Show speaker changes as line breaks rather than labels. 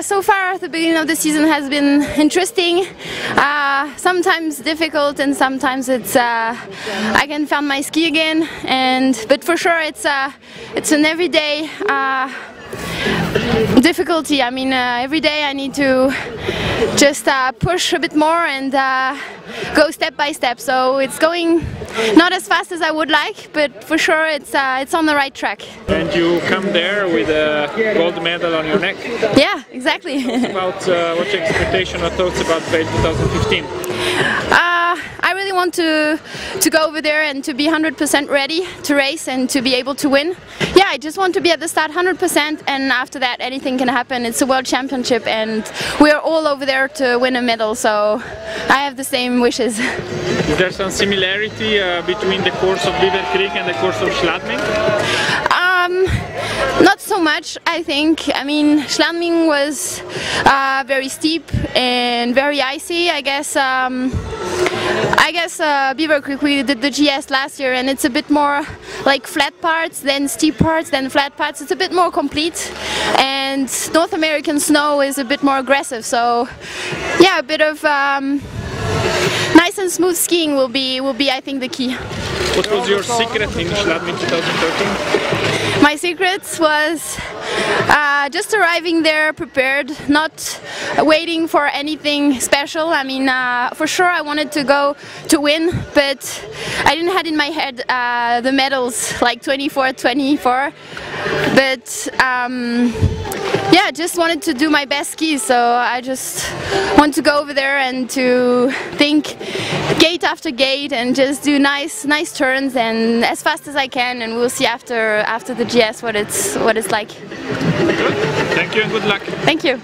So far the beginning of the season has been interesting, sometimes difficult, and sometimes it's I can find my ski again, but for sure it's an everyday difficulty. I mean, every day I need to just push a bit more and go step by step. So it's going not as fast as I would like, but for sure it's on the right track.
And you come there with a gold medal on your neck.
Yeah, exactly.
What's your expectation or thoughts about Vail 2015?
I really want to go over there and to be 100% ready to race and to be able to win. Yeah, I just want to be at the start 100%, and after that anything can happen. It's a world championship and we're all over there to win a medal, so I have the same wishes.
Is there some similarity between the course of Beaver Creek and the course of Schladming?
Not so much, I think. I mean, Schladming was very steep and very icy. I guess Beaver Creek, we did the GS last year, and it's a bit more like flat parts, then steep parts, then flat parts. It's a bit more complete, and North American snow is a bit more aggressive. So, yeah, a bit of nice and smooth skiing will be, I think, the key.
What was your secret in Schladming 2013?
My secret was just arriving there prepared, not waiting for anything special. I mean, for sure I wanted to go to win, but I didn't have in my head the medals like 24-24. But yeah, just wanted to do my best skis, so I just want to go over there and to think gate after gate and just do nice turns and as fast as I can, and we'll see after the GS what it's like.
Good. Thank you and good luck.
Thank you.